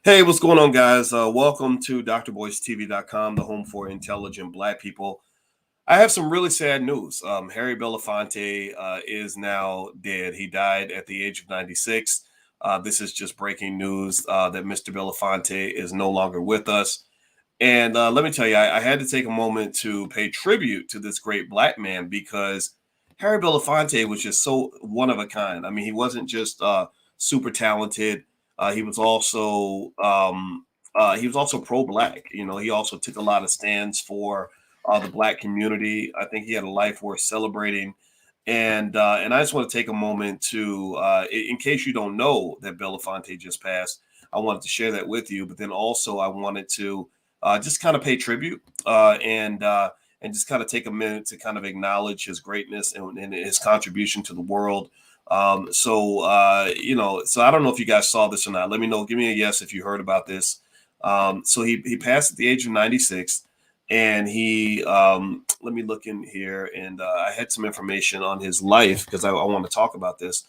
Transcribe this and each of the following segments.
Hey, what's going on, guys? Welcome to drboycetv.com, the home for intelligent Black people. I have some really sad news. Harry Belafonte is now dead. He died at the age of 96. This is just breaking news that Mr. Belafonte is no longer with us. And let me tell you, I had to take a moment to pay tribute to this great Black man because Harry Belafonte was just so one of a kind. I mean, he wasn't just super talented. He was also pro-Black. You know, he also took a lot of stands for the Black community. I think he had a life worth celebrating. And I just want to take a moment to, in case you don't know that Belafonte just passed, I wanted to share that with you. But then also I wanted to just kind of pay tribute and just kind of take a minute to kind of acknowledge his greatness and his contribution to the world. So I don't know if you guys saw this or not. Let me know. Give me a yes if you heard about this. So he passed at the age of 96, and let me look in here, and I had some information on his life because I want to talk about this.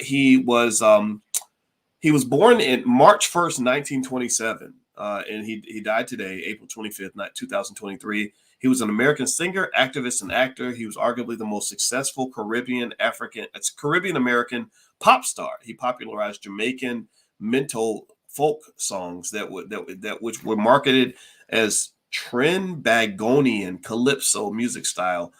He was born in March 1st, 1927, and he died today, April 25th, 2023. He was an American singer, activist, and actor. He was arguably the most successful Caribbean American pop star. He popularized Jamaican mento folk songs which were marketed as Trinbagonian calypso music style.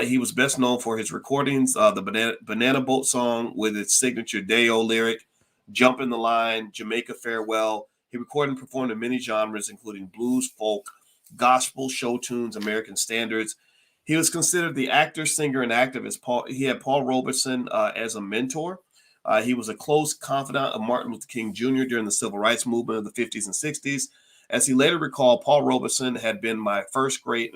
He was best known for his recordings, the Banana Boat song with its signature Day-O lyric, Jump in the Line, Jamaica Farewell. He recorded and performed in many genres, including blues, folk, gospel, show tunes, American standards. He was considered the actor, singer, and activist. He had Paul Robeson as a mentor. He was a close confidant of Martin Luther King Jr. during the civil rights movement of the 50s and 60s. As he later recalled, Paul Robeson had been my first great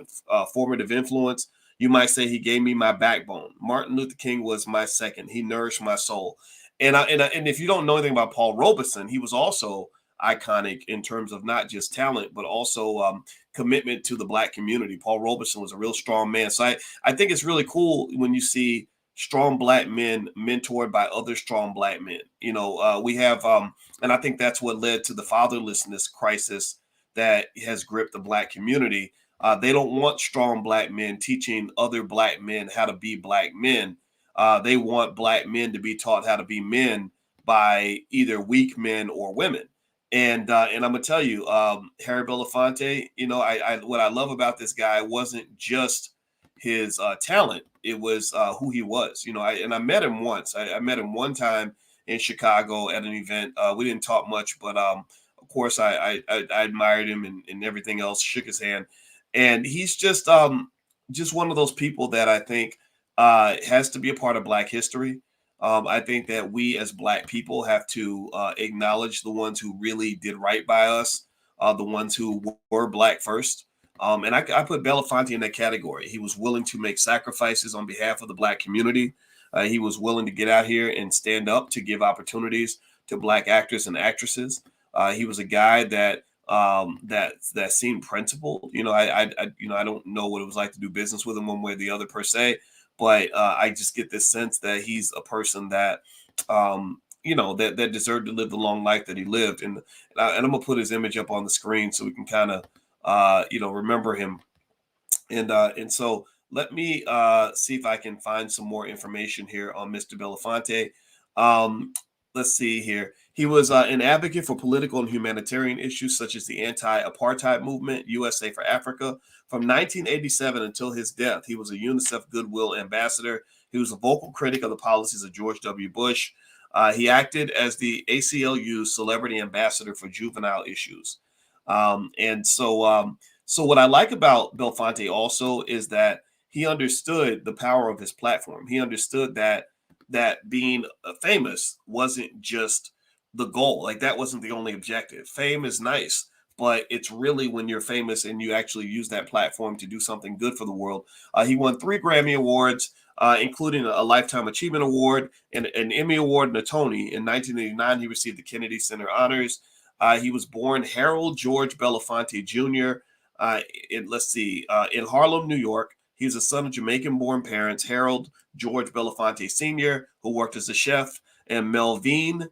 formative influence. You might say he gave me my backbone. Martin Luther King was my second. He nourished my soul. And if you don't know anything about Paul Robeson, he was also iconic in terms of not just talent, but also commitment to the Black community. Paul Robeson was a real strong man. So I think it's really cool when you see strong Black men mentored by other strong Black men. You know, we have, and I think that's what led to the fatherlessness crisis that has gripped the Black community. They don't want strong Black men teaching other Black men how to be Black men. They want Black men to be taught how to be men by either weak men or women. And I'm gonna tell you, Harry Belafonte, you know, I what I love about this guy wasn't just his talent; it was who he was. You know, I met him once. I met him one time in Chicago at an event. We didn't talk much, but of course, I admired him and everything else. Shook his hand, and he's just one of those people that I think has to be a part of Black history. I think that we as Black people have to acknowledge the ones who really did right by us, the ones who were Black first. And I put Belafonte in that category. He was willing to make sacrifices on behalf of the Black community. He was willing to get out here and stand up to give opportunities to Black actors and actresses. He was a guy that seemed principled. You know, I don't know what it was like to do business with him one way or the other per se. But I just get this sense that he's a person that, that deserved to live the long life that he lived. And I'm going to put his image up on the screen so we can kind of, remember him. And so let me see if I can find some more information here on Mr. Belafonte. Let's see here. He was an advocate for political and humanitarian issues such as the anti-apartheid movement, USA for Africa. From 1987 until his death, he was a UNICEF Goodwill Ambassador. He was a vocal critic of the policies of George W. Bush. He acted as the ACLU's Celebrity Ambassador for Juvenile Issues. So what I like about Belafonte also is that he understood the power of his platform. He understood that being famous wasn't just the goal. Like, that wasn't the only objective. Fame is nice, but it's really when you're famous and you actually use that platform to do something good for the world. He won 3 Grammy Awards, including a Lifetime Achievement Award, and an Emmy Award, and a Tony. In 1989, he received the Kennedy Center Honors. He was born Harold George Bellanfanti Jr. In Harlem, New York. He's a son of Jamaican-born parents, Harold George Bellanfanti Sr., who worked as a chef, and Melvine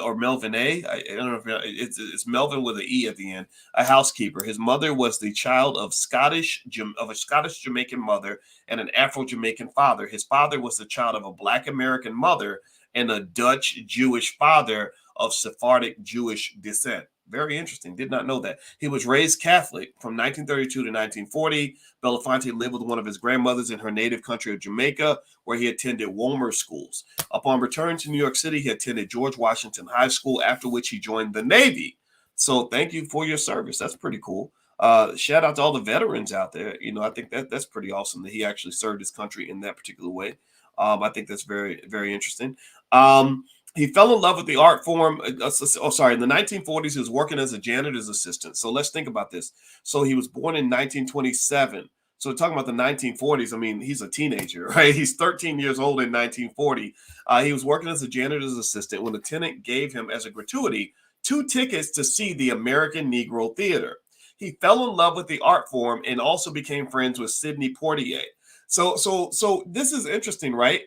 or Melvine. I don't know if it's Melvin with an E at the end. A housekeeper. His mother was the child of a Scottish Jamaican mother and an Afro-Jamaican father. His father was the child of a Black American mother and a Dutch Jewish father of Sephardic Jewish descent. Very interesting. Did not know that. He was raised Catholic from 1932 to 1940. Belafonte lived with one of his grandmothers in her native country of Jamaica, where he attended Wolmer schools. Upon return to New York City, he attended George Washington High School, after which he joined the Navy. So thank you for your service. That's pretty cool. Shout out to all the veterans out there. I think that's pretty awesome that he actually served his country in that particular way. I think that's very, very interesting. He fell in love with the art form. In the 1940s, he was working as a janitor's assistant. So let's think about this. So he was born in 1927. So we're talking about the 1940s. I mean, he's a teenager, right? He's 13 years old in 1940. He was working as a janitor's assistant when the tenant gave him as a gratuity 2 tickets to see the American Negro Theater. He fell in love with the art form and also became friends with Sidney Poitier. So this is interesting, right?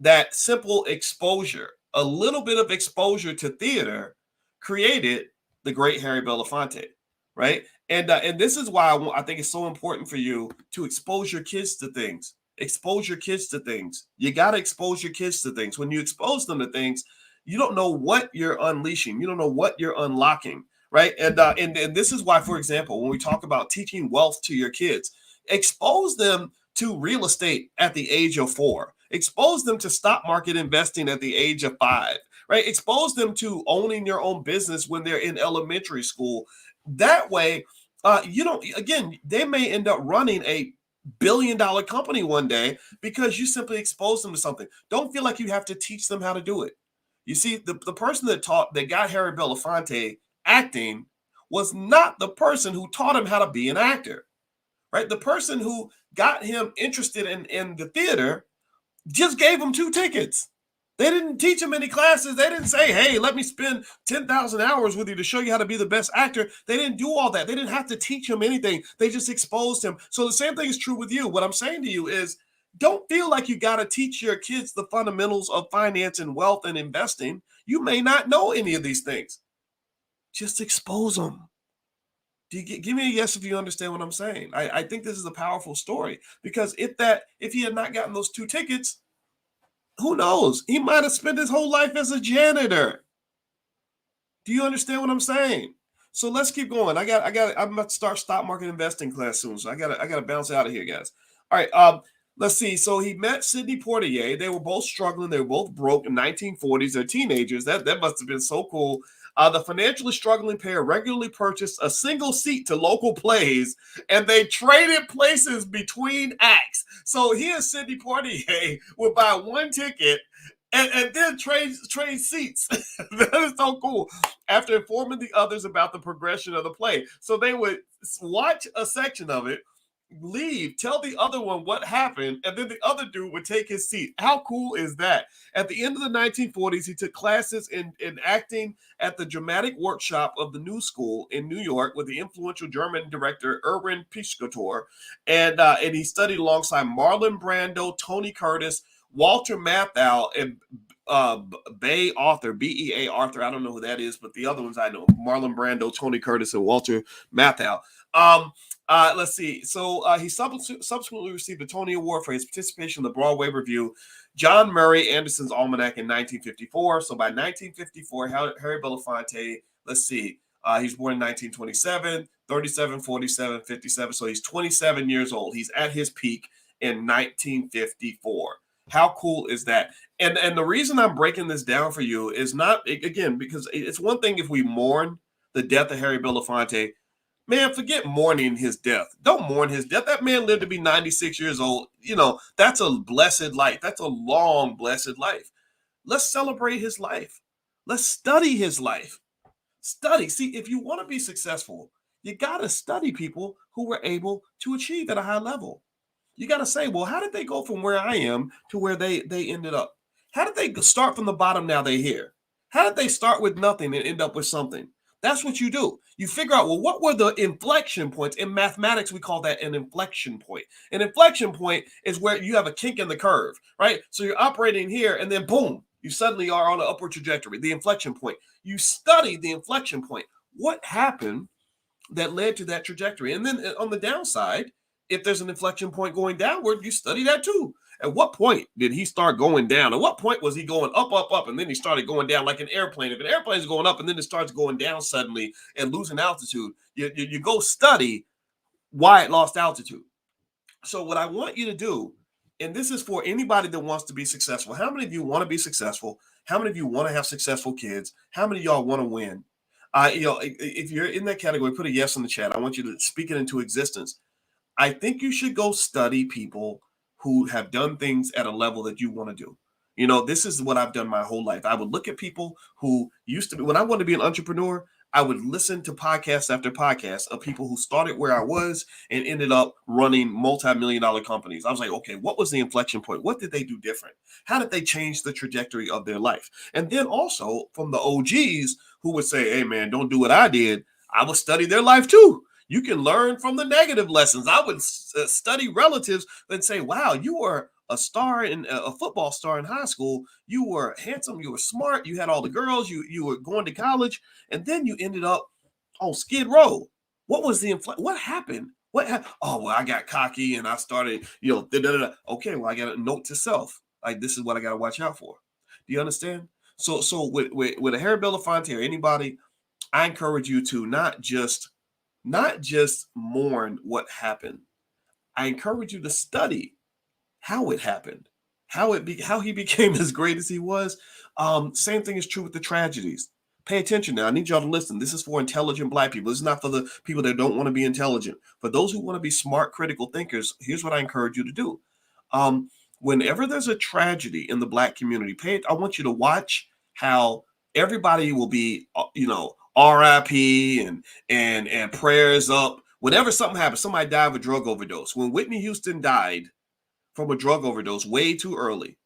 That simple exposure, a little bit of exposure to theater, created the great Harry Belafonte, right? And this is why I think it's so important for you to expose your kids to things. Expose your kids to things. You got to expose your kids to things. When you expose them to things, you don't know what you're unleashing. You don't know what you're unlocking, right? And this is why, for example, when we talk about teaching wealth to your kids, expose them to real estate at the age of 4. Expose them to stock market investing at the age of 5, right? Expose them to owning your own business when they're in elementary school. That way, they may end up running a billion-dollar company one day because you simply expose them to something. Don't feel like you have to teach them how to do it. You see, the person that got Harry Belafonte acting was not the person who taught him how to be an actor, right? The person who got him interested in the theater just gave him 2 tickets. They didn't teach him any classes. They didn't say, hey, let me spend 10,000 hours with you to show you how to be the best actor. They didn't do all that. They didn't have to teach him anything. They just exposed him. So the same thing is true with you. What I'm saying to you is, don't feel like you got to teach your kids the fundamentals of finance and wealth and investing. You may not know any of these things. Just expose them. Give me a yes if you understand what I'm saying. I think this is a powerful story, because if he had not gotten those 2 tickets, who knows? He might have spent his whole life as a janitor. Do you understand what I'm saying? So let's keep going. I'm about to start stock market investing class soon, so I gotta bounce out of here, guys. All right. Let's see. So he met Sidney Poitier. They were both struggling. They were both broke in 1940s. They're teenagers. That must have been so cool. The financially struggling pair regularly purchased a single seat to local plays, and they traded places between acts. So he and Sidney Poitier would buy 1 ticket and then trade seats. That is so cool. After informing the others about the progression of the play. So they would watch a section of it, leave, tell the other one what happened, and then the other dude would take his seat. How cool is that? At the end of the 1940s, he took classes in acting at the dramatic workshop of the New School in New York with the influential German director Erwin Piscator, and he studied alongside Marlon Brando, Tony Curtis, Walter Matthau, and Bea Arthur, Bea Arthur. I don't know who that is, but the other ones I know: Marlon Brando, Tony Curtis, and Walter Matthau. Let's see. So he subsequently received a Tony Award for his participation in the Broadway revue John Murray Anderson's Almanac in 1954. So by 1954, Harry Belafonte, let's see, he was born in 1927, 37, 47, 57. So he's 27 years old. He's at his peak in 1954. How cool is that? And the reason I'm breaking this down for you is not, again, because it's one thing if we mourn the death of Harry Belafonte. Man, forget mourning his death. Don't mourn his death. That man lived to be 96 years old. That's a blessed life. That's a long, blessed life. Let's celebrate his life. Let's study his life. Study. See, if you want to be successful, you got to study people who were able to achieve at a high level. You got to say, well, how did they go from where I am to where they ended up? How did they start from the bottom, now they're here? How did they start with nothing and end up with something? That's what you do. You figure out, well, what were the inflection points? In mathematics, we call that an inflection point. An inflection point is where you have a kink in the curve, right? So you're operating here, and then boom, You suddenly are on an upward trajectory, the inflection point. You study the inflection point. What happened that led to that trajectory? And then on the downside, if there's an inflection point going downward, you study that too. At what point did he start going down? At what point was he going up, up, up, and then he started going down like an airplane? If an airplane is going up and then it starts going down suddenly and losing altitude, you go study why it lost altitude. So what I want you to do, and this is for anybody that wants to be successful. How many of you want to be successful? How many of you want to have successful kids? How many of y'all want to win? If you're in that category, put a yes in the chat. I want you to speak it into existence. I think you should go study people who have done things at a level that you want to do. This is what I've done my whole life. I would look at people who used to be, when I wanted to be an entrepreneur, I would listen to podcast after podcast of people who started where I was and ended up running multi-million-dollar companies. I was like, okay, what was the inflection point? What did they do different? How did they change the trajectory of their life? And then also from the OGs who would say, hey, man, don't do what I did. I would study their life too. You can learn from the negative lessons. I would study relatives and say, wow, you were a star in a football star in high school. You were handsome. You were smart. You had all the girls. You were going to college. And then you ended up on Skid Row. What was the what happened? What happened? Oh, well, I got cocky and I started, Okay, well, I got a note to self. Like, this is what I got to watch out for. Do you understand? So with a Harold Belafonte or anybody, I encourage you to not just mourn what happened. I encourage you to study how it happened, how he became as great as he was. Same thing is true with the tragedies. Pay attention now. I need y'all to listen. This is for intelligent Black people. This is not for the people that don't want to be intelligent. For those who want to be smart, critical thinkers, here's what I encourage you to do. Whenever there's a tragedy in the Black community, I want you to watch how everybody will be, RIP and prayers up. Whenever something happens, somebody died of a drug overdose. When Whitney Houston died from a drug overdose way too early,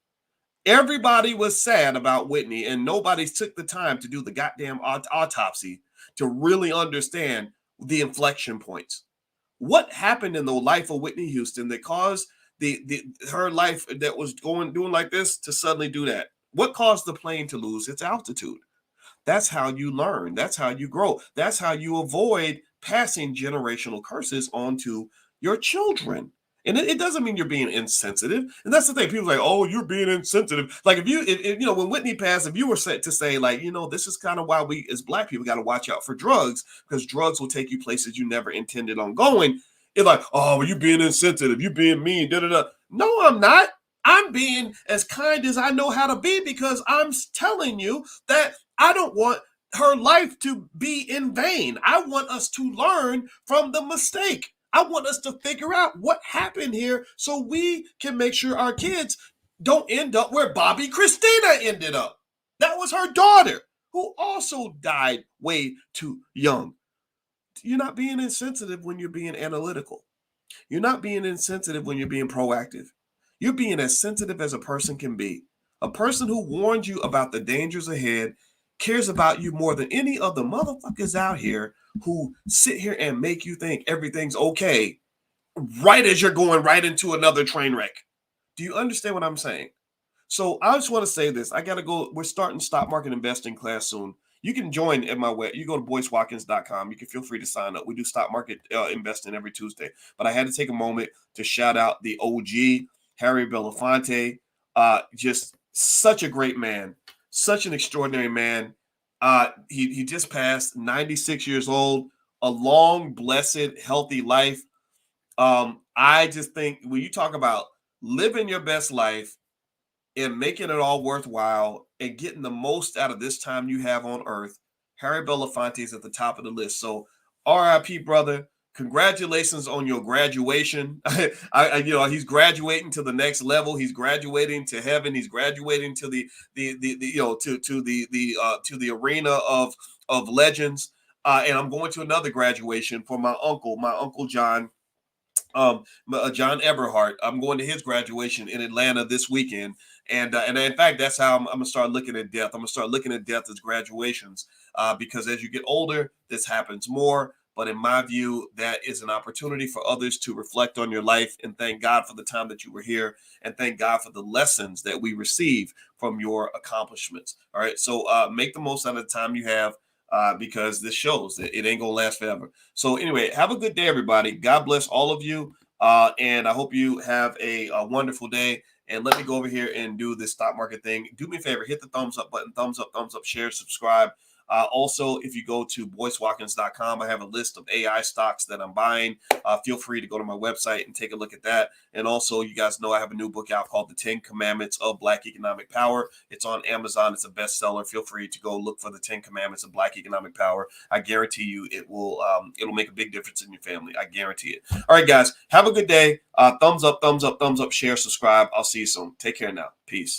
everybody was sad about Whitney, and nobody took the time to do the goddamn autopsy to really understand the inflection points. What happened in the life of Whitney Houston that caused her life that was doing like this to suddenly do that? What caused the plane to lose its altitude? That's how you learn. That's how you grow. That's how you avoid passing generational curses onto your children. And it doesn't mean you're being insensitive. And that's the thing. People are like, oh, you're being insensitive. Like if when Whitney passed, if you were set to say like, this is kind of why we as Black people got to watch out for drugs, because drugs will take you places you never intended on going. It's like, oh, well, you being insensitive. You being mean. Da, da, da. No, I'm not. I'm being as kind as I know how to be, because I'm telling you that I don't want her life to be in vain. I want us to learn from the mistake. I want us to figure out what happened here so we can make sure our kids don't end up where Bobby Christina ended up. That was her daughter, who also died way too young. You're not being insensitive when you're being analytical. You're not being insensitive when you're being proactive. You're being as sensitive as a person can be. A person who warned you about the dangers ahead cares about you more than any of the motherfuckers out here who sit here and make you think everything's okay right as you're going right into another train wreck. Do you understand what I'm saying? So I just want to say this. I got to go. We're starting stock market investing class soon. You can join at my web. You go to boycewatkins.com. You can feel free to sign up. We do stock market investing every Tuesday. But I had to take a moment to shout out the OG, Harry Belafonte. Just such a great man. Such an extraordinary man. He just passed, 96 years old. A long, blessed, healthy life. I just think when you talk about living your best life and making it all worthwhile and getting the most out of this time you have on earth, Harry Belafonte is at the top of the list. So RIP, brother. Congratulations on your graduation. He's graduating to the next level. He's graduating to heaven. He's graduating to the arena of legends. And I'm going to another graduation for my uncle John. John Eberhardt. I'm going to his graduation in Atlanta this weekend, and in fact, that's how I'm gonna start looking at death. I'm gonna start looking at death as graduations, because as you get older, this happens more. But in my view, that is an opportunity for others to reflect on your life and thank God for the time that you were here, and thank God for the lessons that we receive from your accomplishments. All right. So make the most out of the time you have, because this shows that it ain't going to last forever. So, anyway, have a good day, everybody. God bless all of you. And I hope you have a wonderful day. And let me go over here and do this stock market thing. Do me a favor, hit the thumbs up button, thumbs up, share, subscribe. Also, if you go to boycewatkins.com, I have a list of AI stocks that I'm buying. Feel free to go to my website and take a look at that. And also, you guys know I have a new book out called The 10 Commandments of Black Economic Power. It's on Amazon. It's a bestseller. Feel free to go look for The 10 Commandments of Black Economic Power. I guarantee you it'll make a big difference in your family. I guarantee it. All right, guys, have a good day. Thumbs up, share, subscribe. I'll see you soon. Take care now. Peace.